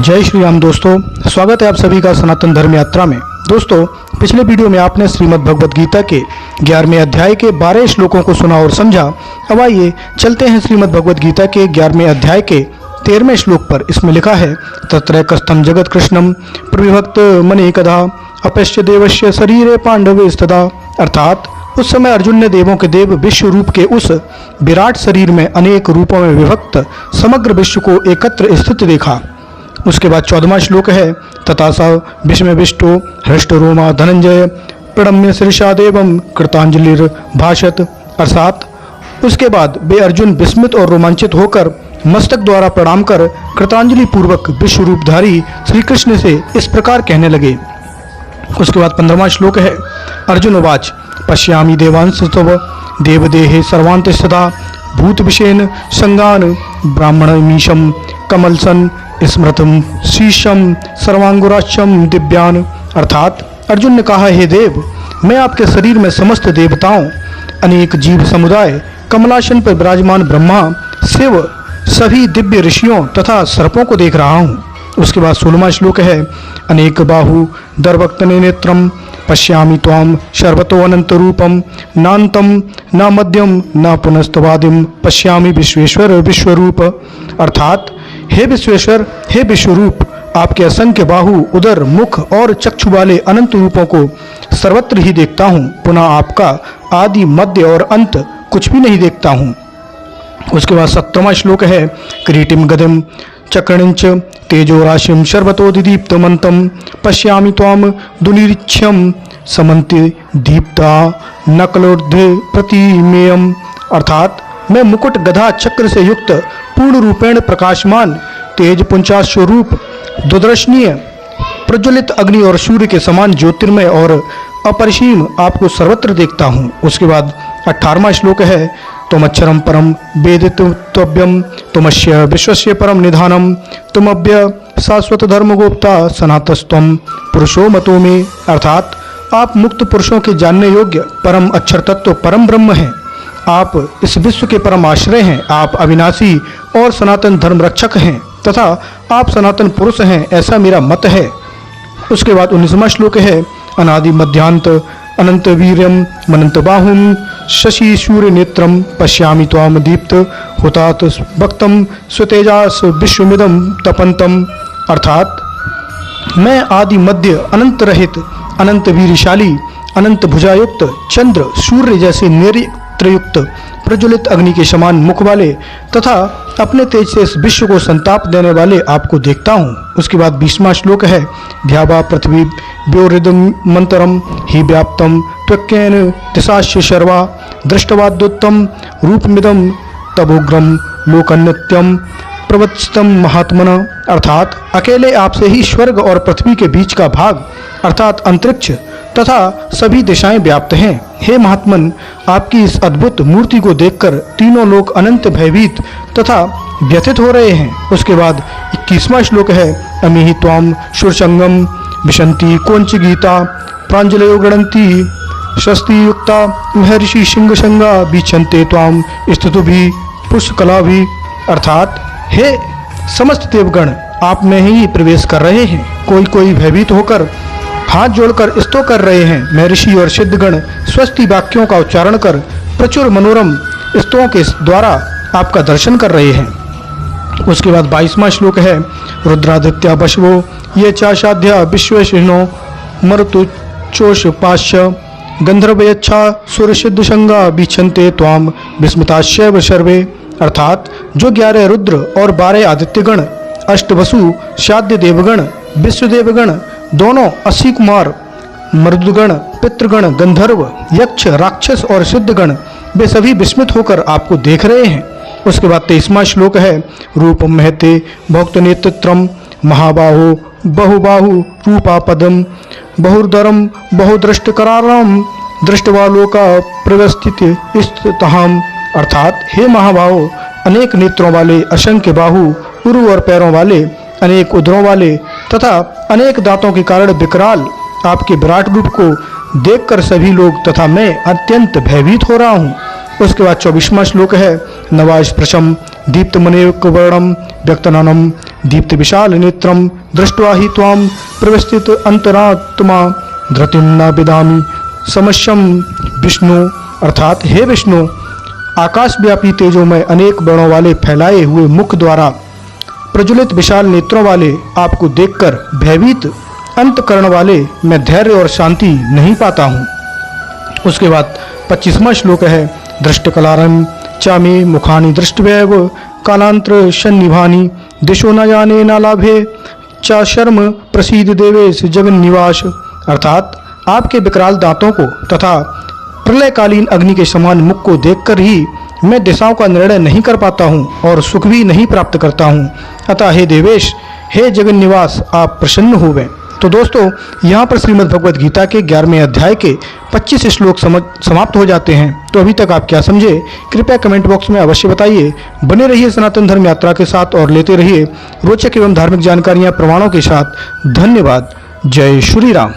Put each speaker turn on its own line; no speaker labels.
जय श्री राम दोस्तों, स्वागत है आप सभी का सनातन धर्म यात्रा में। दोस्तों, पिछले वीडियो में आपने श्रीमद् भगवद गीता के 11वें अध्याय के 12 श्लोकों को सुना और समझा। अब आइए चलते हैं श्रीमद् भगवद गीता के 11वें अध्याय के 13वें श्लोक पर। इसमें लिखा है, तत्रैकस्थं जगत कृष्णम प्रविभक्त मनेकधा अपश्य देवस्य शरीरे पांडवे स्तदा। अर्थात उस समय अर्जुन ने देवों के देव विश्व रूप के उस विराट शरीर में अनेक रूपों में विभक्त समग्र विश्व को एकत्र स्थित देखा। उसके बाद 14वां श्लोक है, तथा स भीष्मविष्टो हृष्टरोमा धनंजय प्रणम्य शीर्षा देवम कृतांजलिर भाषत। अर्थात उसके बाद वे अर्जुन विस्मित और रोमांचित होकर मस्तक द्वारा प्रणाम कर कृतांजलि पूर्वक विश्व रूपधारी श्री कृष्ण से इस प्रकार कहने लगे। उसके बाद 15वां श्लोक है, अर्जुन उवाच पश्यामि देवांश तव देवदेहे सर्वांत सदा भूत विषेन संगान ब्राह्मणमीशम कमलसन स्मृतम शीशम सर्वांगुराक्षम दिव्यान। अर्थात अर्जुन ने कहा, हे देव, मैं आपके शरीर में समस्त देवताओं, अनेक जीव समुदाय, कमलासन पर विराजमान ब्रह्मा, शिव, सभी दिव्य ऋषियों तथा सर्पों को देख रहा हूँ। उसके बाद 16वां श्लोक है, अनेक बाहु दर्वक्तने नेत्रम पश्यामि त्वाम सर्वतो अनंत रूपम नान्तम न मध्यम न पुनस्तवादिम पश्यामि विश्वेश्वर विश्वरूप। अर्थात हे विश्वेश्वर, हे विश्वरूप, आपके असंख्य बाहु, उदर, मुख और चक्षु वाले अनंत रूपों को सर्वत्र ही देखता हूँ। पुनः आपका आदि मध्य और अंत कुछ भी नहीं देखता हूँ। उसके बाद 17वां श्लोक है, किरीटिम गदिम चक्रणिंच तेजो राशिम सर्वतोदीप्तमंतम पश्यामि त्वाम दुनिरीक्ष्यम समन्ति दीप्ता नकलोर्ध प्रतिमेयम। अर्थात मैं मुकुट गधा चक्र से युक्त पूर्ण रूपेण प्रकाशमान तेज पुंचाश रूप दुदर्शनीय प्रज्वलित अग्नि और सूर्य के समान ज्योतिर्मय और अपरिसीम आपको सर्वत्र देखता हूँ। उसके बाद 18वां श्लोक है, तुमक्षरम परम वेदितव्यम तुमस्य विश्वस्य परम निधानम तुमभ्य शाश्वत धर्म गोप्ता सनातस्तम पुरुषो मतो में। अर्थात आप मुक्त पुरुषों के जानने योग्य परम अक्षर तत्व परम ब्रह्म हैं। आप इस विश्व के परम आश्रय हैं। आप अविनाशी और सनातन धर्म रक्षक हैं तथा आप सनातन पुरुष हैं, ऐसा मेरा मत है। उसके बाद 19वां श्लोक है, अनादि मध्यांत अनंत वीर्यम मनंत बाहुम शशि सूर्य नेत्रम पश्यामि त्वाम दीप्त हुतात भक्तम स्वतेजास विश्वमिदम तपंतम। अर्थात मैं आदि मध्य अनंत रहित अनंत वीरशाली अनंत भुजायुक्त चंद्र सूर्य जैसे नेत्रयुक्त प्रज्वलित अग्नि के समान मुख वाले तथा अपने तेज से इस विश्व को संताप देने वाले आपको देखता हूँ। उसके बाद 20वां श्लोक है, ध्यावा पृथ्वी व्योरिदम मंतरम ही व्याप्तम त्वक्येन दिशाश्य शर्वा दृष्टवाद्योत्तम रूपमिदम तबोग्रम लोकन्यत्यम प्रवत्स्तम महात्मना। अर्थात अकेले आपसे ही स्वर्ग और पृथ्वी के बीच का भाग अर्थात अंतरिक्ष तथा सभी दिशाएं व्याप्त हैं। हे महात्मन, आपकी इस अद्भुत मूर्ति को देखकर तीनों लोग अनंत भयभीत तथा व्यथित हो रहे हैं। उसके बाद 21वां श्लोक है, अमिहि त्वाम सुरसंगम विशंति कोंच गीता प्रांजलयो गणंती शस्ति युक्ता महर्षि सिंह संगा बीछन्ते त्वाम स्थितु भी पुष्कला भी। अर्थात हे समस्त देवगण, आप में ही प्रवेश कर रहे हैं। कोई कोई भयभीत होकर हाथ जोड़कर स्तव कर रहे हैं। महर्षि और सिद्धगण स्वस्ति वाक्यों का उच्चारण कर प्रचुर मनोरम स्तवों के द्वारा आपका दर्शन कर रहे हैं। उसके बाद 22वां श्लोक है, रुद्रादित्य बशवो ये चाशाध्या विश्वसिनो मरुतु चोष पाश्य गंधर्वयच्छा सुरसिद्ध संगा बीछन्ते त्वाम विस्मिताश्य सर्वे। अर्थात जो 11 रुद्र और 12 आदित्यगण, अष्टवसु, शाद्य देवगण, विश्वदेवगण दोनों, 80 कुमार, मरुदगण, पितृगण, गंधर्व, यक्ष, राक्षस और सिद्धगण, वे सभी विस्मित होकर आपको देख रहे हैं। उसके बाद 23वां श्लोक है, रूपम महते भक्त नेत्रम महाबाहो बहुबाहु रूपापदम बहुदरम बहुदृष्ट करारम दृष्टवालोका प्रवस्थित स्थितहाम। अर्थात हे महाबाहो, अनेक नेत्रों वाले, असंख्य बाहु, उरु और पैरों वाले, अनेक उदरों वाले तथा अनेक दांतों के कारण विकराल आपके विराट रूप को देखकर सभी लोग तथा मैं अत्यंत भयभीत हो रहा हूँ। उसके बाद 24वां श्लोक है, नवास्पृशम दीप्तमनेक वर्णम व्यक्तननम दीप्त विशाल नेत्रम दृष्ट्वा हि त्वां प्रवस्थित अंतरात्मा धृतिम न विदामी समस्यम विष्णु, अर्थात हे विष्णु, आकाशव्यापी तेजोमय अनेक वर्णों वाले फैलाए हुए मुख द्वारा प्रज्वलित विशाल नेत्रों वाले आपको देखकर भयभीत अंतकरण वाले मैं धैर्य और शांति नहीं पाता हूँ। उसके बाद 25वां श्लोक है, दृष्टकलारं चामे मुखानि दृष्टवैव कालांतर सन्निभानि दिशो न जाने न लाभे चा शर्म प्रसीद देवेश जगन निवास, अर्थात आपके विकराल दांतों को तथा प्रलयकालीन अग्नि के समान मुख को देखकर ही मैं दिशाओं का निर्णय नहीं कर पाता हूँ और सुख भी नहीं प्राप्त करता हूँ। अतः हे देवेश, हे जगन निवास, आप प्रसन्न होवें। तो दोस्तों, यहाँ पर श्रीमद् भगवद गीता के 11वें अध्याय के 25 श्लोक समाप्त हो जाते हैं। तो अभी तक आप क्या समझे, कृपया कमेंट बॉक्स में अवश्य बताइए। बने रहिए सनातन धर्म यात्रा के साथ और लेते रहिए रोचक एवं धार्मिक जानकारियाँ प्रमाणों के साथ। धन्यवाद। जय श्री राम।